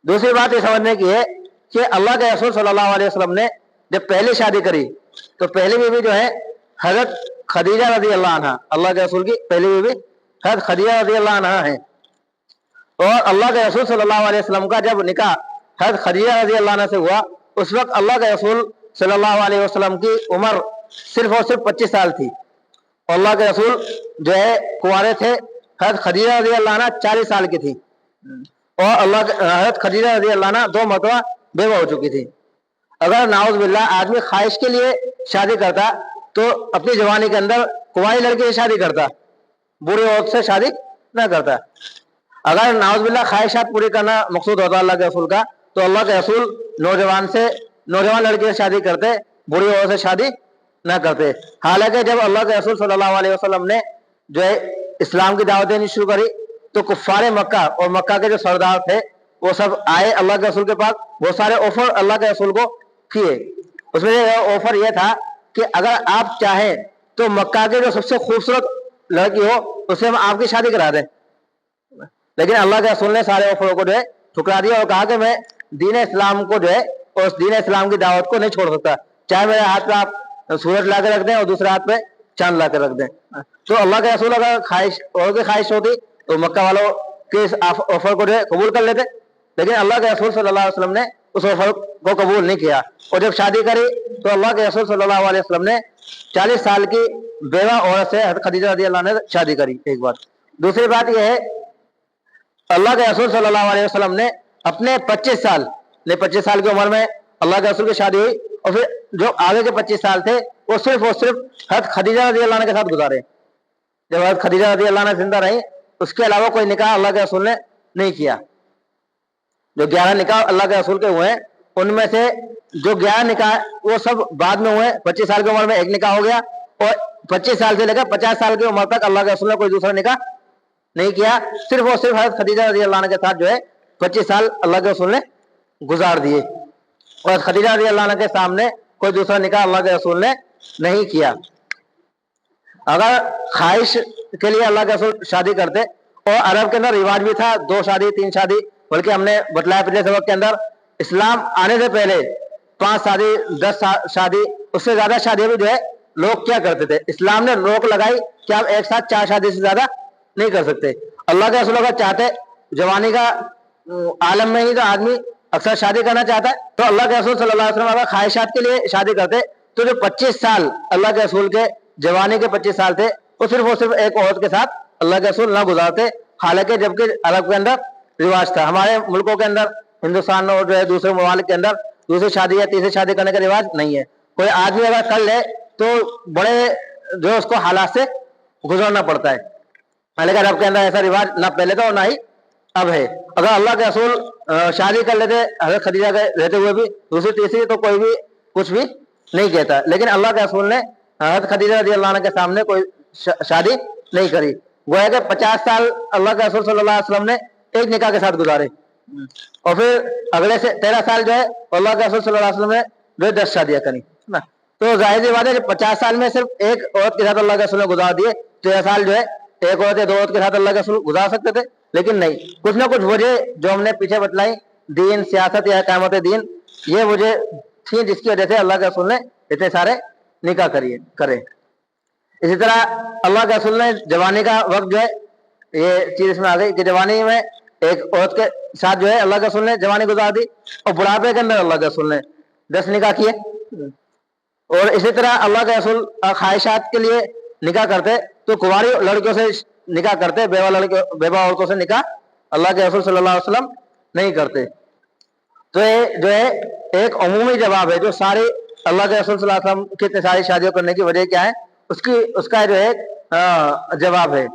دوسری بات یہ سمجھنے کی ہے کہ اللہ کے رسول صلی اللہ علیہ وسلم نے جب پہلی شادی کری تو پہلی بیوی جو ہے حضرت خدیجہ رضی اللہ عنہ، اللہ کے رسول کی پہلی بیوی حضرت خدیجہ رضی اللہ عنہ ہے. اور اللہ کے رسول صلی اللہ علیہ وسلم کا جب نکاح حضرت خدیجہ رضی اللہ عنہ سے ہوا اس وقت اللہ کے رسول صلی اللہ علیہ وسلم کی عمر صرف اور صرف 25 سال تھی، اور اللہ کے رسول جو ہے کنوارے تھے. حضرت خدیجہ رضی اللہ عنہ 40 سال کی تھی، اور حضرت خدیجہ رضی اللہ عنہ 2 مرتبہ بیوہ ہو چکی تھی. اگر نعوذ باللہ آدمی خواہش کے لیے شادی کرتا تو اپنی جوانی کے اندر کنواری لڑکی سے شادی کرتا، بوڑھی عورت سے شادی نہ کرتا. اگر نعوذ باللہ خواہشات پوری کرنا مقصود ہوتا اللہ کے رسول کا تو اللہ کے رسول نوجوان لڑکی سے شادی کرتے، بوڑھی عورت سے شادی نہ کرتے. حالانکہ جب اللہ کے رسول صلی اللہ علیہ وسلم نے جو ہے اسلام کی دعوت دینی شروع کری تو کفار مکہ اور مکہ کے جو سردار تھے وہ سب آئے اللہ کے رسول کے پاس، بہت سارے آفر اللہ کے رسول کو کیے. اس میں آفر یہ تھا کہ اگر آپ چاہیں تو مکہ کے جو سب سے خوبصورت لڑکی ہو اس سے ہم آپ کی شادی کرا دیں. لیکن اللہ کے رسول نے سارے آفروں کو جو ہے ٹھکرا دیا اور کہا کہ میں دین اسلام کو جو ہے اور اس دین اسلام کی دعوت کو نہیں چھوڑ سکتا، چاہے میرے ہاتھ پہ آپ سورج لا کے رکھ دیں اور دوسرے ہاتھ پہ چاند لا کے رکھ دیں. تو اللہ کے رسول اگر خواہش ہوتی تو مکہ والوں کے اس آفر کو جو ہے قبول کر لیتے، لیکن اللہ کے رسول صلی اللہ علیہ وسلم نے اس آفر کو قبول نہیں کیا. اور جب شادی کری تو اللہ کے رسول صلی اللہ علیہ وسلم نے 40 سال کی بیوہ عورت سے حضرت خدیجہ رضی اللہ عنہ نے شادی کری. ایک بات. دوسری بات یہ ہے اللہ کے رسول صلی اللہ علیہ وسلم نے اپنے 25 سال کی عمر میں اللہ کے رسول کی شادی ہوئی، اور پھر جو آگے کے 25 سال تھے وہ صرف حضرت خدیجہ رضی اللہ عنہ کے ساتھ گزارے. جب حضرت خدیجہ رضی اللہ عنہ زندہ رہی اس کے علاوہ کوئی نکاح اللہ کے رسول نے نہیں کیا. جو 11 نکاح اللہ کے رسول کے ہوئے ہیں ان میں سے جو 11 نکاح وہ سب بعد میں ہوئے. 25 سال کی عمر میں ایک نکاح ہو گیا، اور 25 سال سے لے کر 50 سال کی عمر تک اللہ کے رسول نے کوئی دوسرا نکاح نہیں کیا. صرف اور صرف حضرت خدیجہ رضی اللہ عنہ کے ساتھ جو ہے 25 سال اللہ کے رسول نے گزار دیے، اور خدیجہ رضی اللہ عنہ کے سامنے کوئی دوسرا نکاح اللہ کے رسول نے نہیں کیا. اگر خواہش کے لیے اللہ کے رسول شادی کرتے، اور عرب کے اندر رواج بھی تھا 2 شادی 3 شادی، بلکہ ہم نے بتلایا پچھلے سبق کے اندر اسلام آنے سے پہلے 5 شادی 10 شادی اس سے زیادہ شادی بھی جو ہے لوگ کیا کرتے تھے. اسلام نے روک لگائی کہ آپ ایک ساتھ 4 شادی سے زیادہ نہیں کر سکتے. اللہ کے رسول اگر چاہتے جوانی کا عالم میں ہی تو آدمی اکثر شادی کرنا چاہتا ہے، تو اللہ کے رسول صلی اللہ علیہ وسلم اگر خواہشات کے لیے شادی کرتے تو جو 25 سال اللہ کے رسول کے جوانی کے 25 سال تھے وہ صرف ایک عورت کے ساتھ اللہ کے رسول نہ گزارتے. حالانکہ جبکہ عرب کے اندر رواج تھا. ہمارے ملکوں کے اندر ہندوستان اور جو ہے دوسرے ممالک کے اندر دوسری شادی یا تیسری شادی کرنے کا رواج نہیں ہے. کوئی آدمی اگر کر لے تو بڑے جو اس کو حالات سے گزرنا پڑتا ہے. حالانکہ عرب کے اندر ایسا رواج نہ پہلے تھا اور نہ ہی اب ہے. اگر اللہ کے رسول شادی کر لیتے حضرت خدیجہ کے رہتے ہوئے بھی دوسری تیسری تو کوئی بھی کچھ بھی نہیں کہتا. لیکن اللہ کے رسول نے حضرت خدیجہ رضی اللہ عنہ کے سامنے کوئی شادی نہیں کری. گویا کہ 50 سال اللہ کے رسول صلی اللہ علیہ وسلم نے ایک نکاح کے ساتھ گزارے، اور پھر اگلے سے 13 سال جو ہے اللہ کے رسول صلی اللہ علیہ وسلم نے جو 10 شادیاں کری. تو ظاہر سی بات ہے کہ 50 سال میں صرف ایک عورت کے ساتھ اللہ کے رسول نے گزار دیے. 13 سال جو ہے ایک عورت یا 2 عورت کے ساتھ اللہ کے رسول گزار سکتے تھے، لیکن نہیں. کچھ نہ کچھ وجہ جو ہم نے پیچھے بتلائی، دین، سیاست یا اقامت دین، یہ وجہ تھی جس کی وجہ سے اللہ کے رسول نے اتنے سارے نکاح کرے. اسی طرح اللہ کے رسول نے جوانی کا وقت جو ہے یہ چیز اس میں آ گئی کہ جوانی میں ایک عورت کے ساتھ جو ہے اللہ کے رسول نے جوانی گزار دی، اور بڑھاپے کے اندر اللہ کے رسول نے 10 نکاح کیے. اور اسی طرح اللہ کے رسول خواہشات کے لیے نکاح کرتے تو کنواری لڑکیوں سے نکاح کرتے، بیوہ عورتوں سے نکاح اللہ کے رسول صلی اللہ علیہ وسلم نہیں کرتے. تو یہ جو ہے ایک عمومی جواب ہے جو ساری اللہ کے رسول صلی اللہ علیہ وسلم کی اتنی ساری شادیوں کرنے کی وجہ کیا ہے اس کا جو ہے جواب ہے.